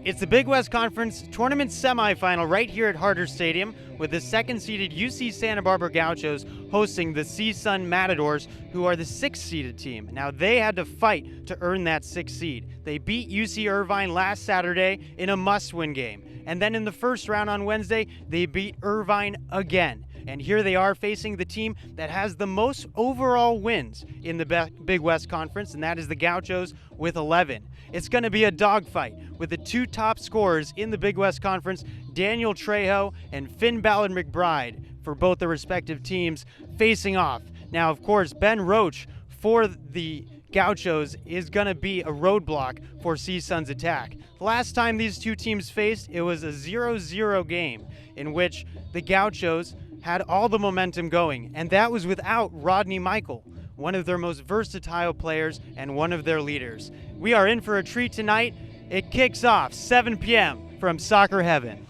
It's the Big West Conference Tournament semifinal right here at Harder Stadium with the second-seeded UC Santa Barbara Gauchos hosting the CSUN Matadors, who are the sixth-seeded team. Now, they had to fight to earn that sixth seed. They beat UC Irvine last Saturday in a must-win game. And then in the first round on Wednesday, they beat Irvine again. And here they are facing the team that has the most overall wins in the Big West Conference, and that is the Gauchos with 11. It's going to be a dogfight with the two top scorers in the Big West Conference, Daniel Trejo and Finn Ballard McBride, for both the respective teams facing off. Now, of course, Ben Roach for the Gauchos is going to be a roadblock for CSUN's attack. The last time these two teams faced, it was a 0-0 game in which the Gauchos had all the momentum going, and that was without Rodney Michael, one of their most versatile players and one of their leaders. We are in for a treat tonight. It kicks off 7 p.m. from Soccer Heaven.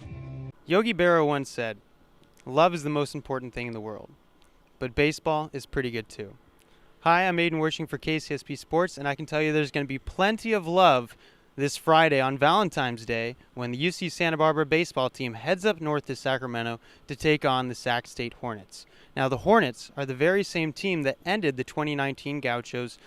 Yogi Berra once said, "Love is the most important thing in the world, but baseball is pretty good too." Hi, I'm Aidan Wirshing for KCSB Sports, and I can tell you there's going to be plenty of love this Friday on Valentine's Day when the UC Santa Barbara baseball team heads up north to Sacramento to take on the Sac State Hornets. Now, the Hornets are the very same team that ended the 2019 Gauchos'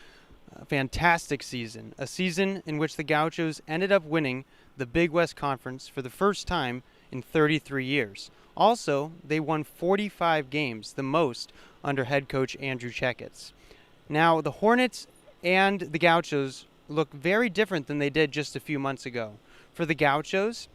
fantastic season, a season in which the Gauchos ended up winning the Big West Conference for the first time in 33 years. Also, they won 45 games, the most under head coach Andrew Checketts. Now, the Hornets and the Gauchos look very different than they did just a few months ago. For the Gauchos,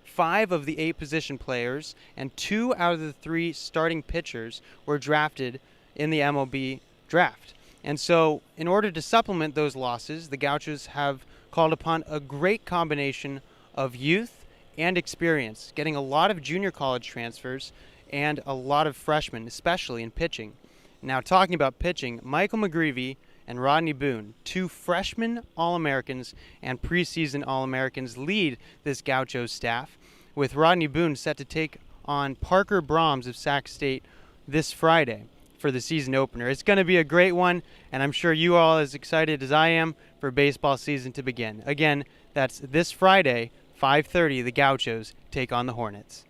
5 of the 8 position players and 2 out of the 3 starting pitchers were drafted in the MLB draft. And so, in order to supplement those losses, the Gauchos have called upon a great combination of youth and experience, getting a lot of junior college transfers and a lot of freshmen, especially in pitching. Now, talking about pitching, Michael McGreevy and Rodney Boone, 2 freshman All-Americans and preseason All-Americans, lead this Gauchos staff, with Rodney Boone set to take on Parker Brahms of Sac State this Friday for the season opener. It's going to be a great one, and I'm sure you all are as excited as I am for baseball season to begin. Again, that's this Friday, 5:30, the Gauchos take on the Hornets.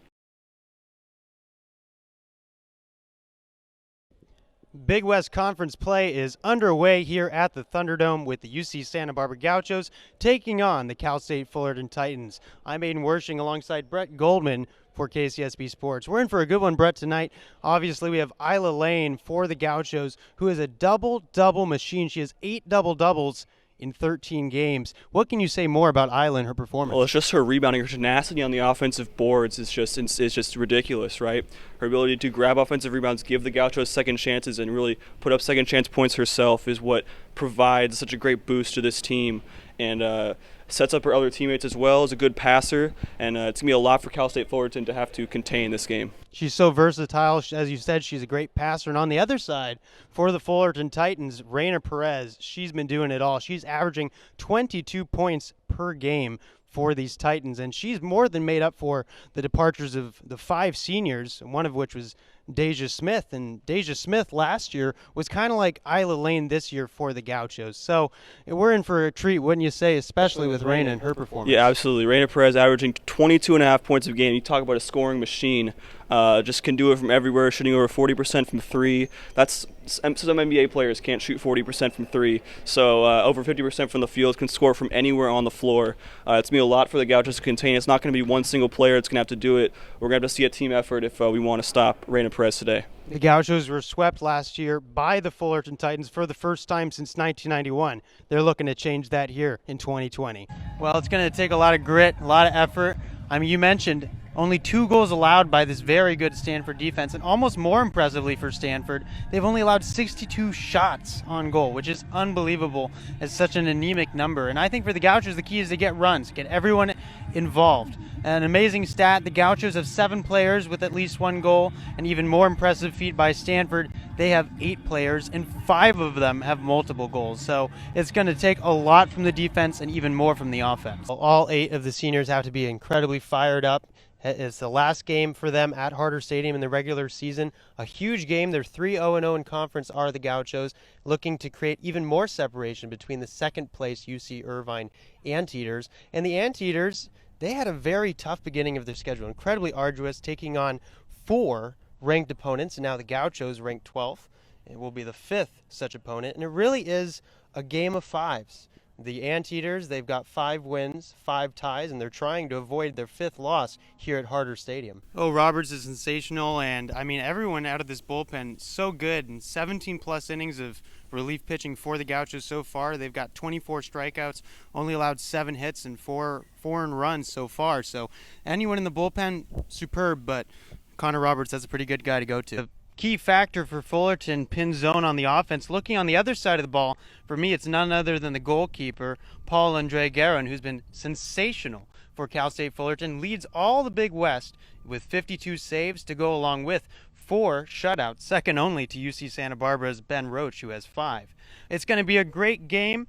Big West Conference play is underway here at the Thunderdome with the UC Santa Barbara Gauchos taking on the Cal State Fullerton Titans. I'm Aidan Wirshing alongside Brett Goldman for KCSB Sports. We're in for a good one, Brett, tonight. Obviously, we have Isla Lane for the Gauchos, who is a double-double machine. She has 8 double-doubles in 13 games. What can you say more about Isla and her performance? Well, it's just her rebounding, her tenacity on the offensive boards is just ridiculous, right? Her ability to grab offensive rebounds, give the Gauchos second chances, and really put up second chance points herself is what provides such a great boost to this team, and sets up her other teammates as well as a good passer, and it's going to be a lot for Cal State Fullerton to have to contain this game. She's so versatile. As you said, she's a great passer. And on the other side, for the Fullerton Titans, Raina Perez, she's been doing it all. She's averaging 22 points per game for these Titans, and she's more than made up for the departures of the 5 seniors, one of which was Deja Smith. And Deja Smith last year was kind of like Isla Lane this year for the Gauchos. So we're in for a treat, wouldn't you say, especially with Raina and her performance? Yeah, absolutely. Raina Perez averaging 22.5 points a game. You talk about a scoring machine. Just can do it from everywhere, shooting over 40% from 3. That's some NBA players can't shoot 40% from 3. So over 50% from the field, can score from anywhere on the floor. It's going to be a lot for the Gauchos to contain. It's not going to be one single player that's going to have to do it. We're going to have to see a team effort if we want to stop Raina Perez today. The Gauchos were swept last year by the Fullerton Titans for the first time since 1991. They're looking to change that here in 2020. Well, it's going to take a lot of grit, a lot of effort. I mean, you mentioned only 2 goals allowed by this very good Stanford defense, and almost more impressively for Stanford, they've only allowed 62 shots on goal, which is unbelievable as such an anemic number. And I think for the Gauchos, the key is to get runs, get everyone involved. An amazing stat, the Gauchos have 7 players with at least 1 goal, and even more impressive feat by Stanford, they have 8 players, and 5 of them have multiple goals. So it's going to take a lot from the defense and even more from the offense. All 8 of the seniors have to be incredibly fired up. It's the last game for them at Harder Stadium in the regular season. A huge game. They're 3-0-0 in conference, are the Gauchos, looking to create even more separation between the second place UC Irvine Anteaters. And the Anteaters, they had a very tough beginning of their schedule, incredibly arduous, taking on 4 ranked opponents, and now the Gauchos ranked 12th. It will be the 5th such opponent, and it really is a game of 5s. The Anteaters, they've got 5 wins, 5 ties, and they're trying to avoid their 5th loss here at Harder Stadium. Oh, Roberts is sensational, and I mean, everyone out of this bullpen so good, and 17 plus innings of relief pitching for the Gauchos so far. They've got 24 strikeouts, only allowed 7 hits and 4 earned runs so far. So anyone in the bullpen, superb, but Connor Roberts, that's a pretty good guy to go to. Key factor for Fullerton, pin zone on the offense. Looking on the other side of the ball, for me, it's none other than the goalkeeper, Paul Andre Guerin, who's been sensational for Cal State Fullerton. Leads all the Big West with 52 saves to go along with 4 shutouts, second only to UC Santa Barbara's Ben Roach, who has 5. It's going to be a great game.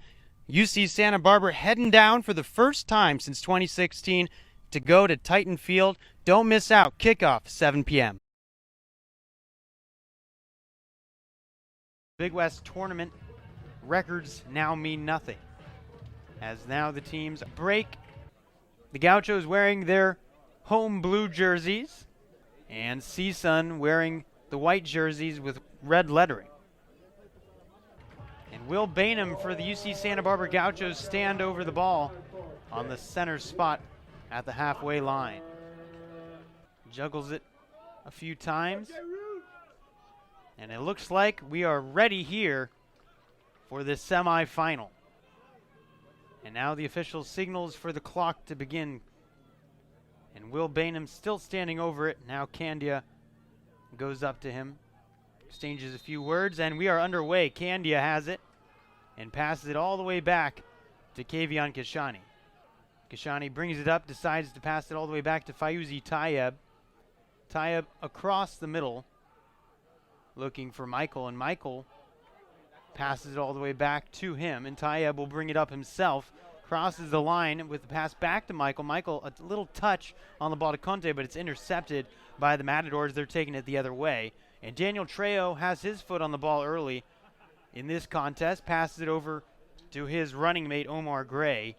UC Santa Barbara heading down for the first time since 2016 to go to Titan Field. Don't miss out. Kickoff, 7 p.m. Big West tournament records now mean nothing, as now the teams break. The Gauchos wearing their home blue jerseys, and CSUN wearing the white jerseys with red lettering. And Will Bainham for the UC Santa Barbara Gauchos stand over the ball on the center spot at the halfway line. Juggles it a few times. And it looks like we are ready here for this semifinal. And now the official signals for the clock to begin. And Will Bainham still standing over it. Now Candia goes up to him, exchanges a few words, and we are underway. Candia has it and passes it all the way back to Kavion Kashani. Kashani brings it up, decides to pass it all the way back to Fayuzi Tayeb. Tayeb across the middle, looking for Michael, and Michael passes it all the way back to him, and Tayeb will bring it up himself, crosses the line with the pass back to Michael. Michael, a little touch on the ball to Conte, but it's intercepted by the Matadors. They're taking it the other way. And Daniel Trejo has his foot on the ball early in this contest, passes it over to his running mate, Omar Gray.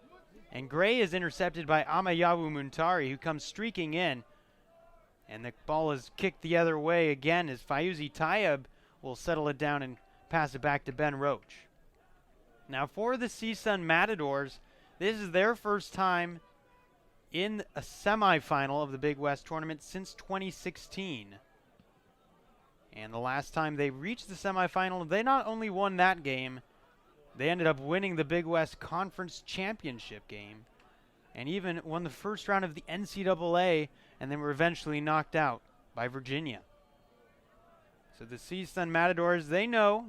And Gray is intercepted by Amayawu Muntari, who comes streaking in. And the ball is kicked the other way again as Fayuzi Tayeb will settle it down and pass it back to Ben Roach. Now for the CSUN Matadors, this is their first time in a semifinal of the Big West tournament since 2016. And the last time they reached the semifinal, they not only won that game, they ended up winning the Big West Conference Championship game and even won the first round of the NCAA, and then were eventually knocked out by Virginia. So the CSUN Matadors, they know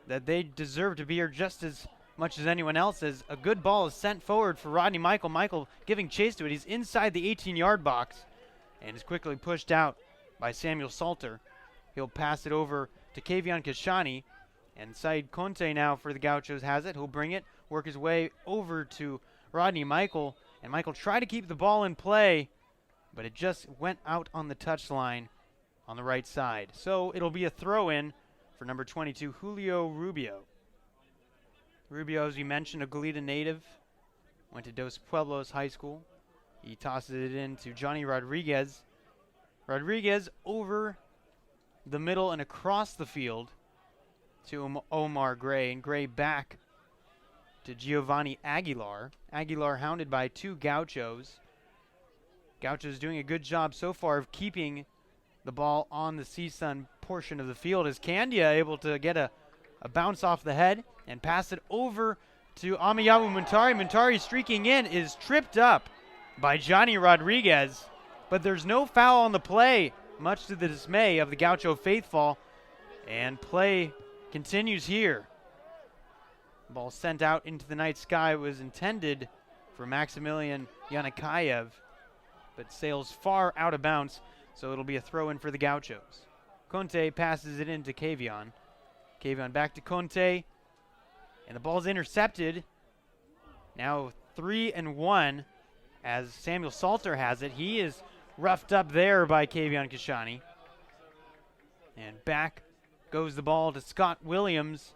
that they deserve to be here just as much as anyone else. As a good ball is sent forward for Rodney Michael. Michael giving chase to it. He's inside the 18-yard box and is quickly pushed out by Samuel Salter. He'll pass it over to Kavion Kashani, and Said Conte now for the Gauchos has it. He'll bring it, work his way over to Rodney Michael, and Michael tried to keep the ball in play, but it just went out on the touchline on the right side. So it'll be a throw-in for number 22, Julio Rubio. Rubio, as we mentioned, a Goleta native, went to Dos Pueblos High School. He tosses it in to Johnny Rodriguez. Rodriguez over the middle and across the field to Omar Gray, and Gray back to Giovanni Aguilar. Aguilar hounded by 2 Gauchos. Gauchos doing a good job so far of keeping the ball on the CSUN portion of the field, as Candia able to get a bounce off the head and pass it over to Amayawu Muntari. Muntari streaking in is tripped up by Johnny Rodriguez, but there's no foul on the play, much to the dismay of the Gaucho faithful, and play continues here. Ball sent out into the night sky was intended for Maximilian Yanakayev, but sails far out of bounds, so it'll be a throw-in for the Gauchos. Conte passes it in to Kavion. Kavion back to Conte, and the ball's intercepted. Now 3-1 as Samuel Salter has it. He is roughed up there by Kavion Kashani. And back goes the ball to Scott Williams.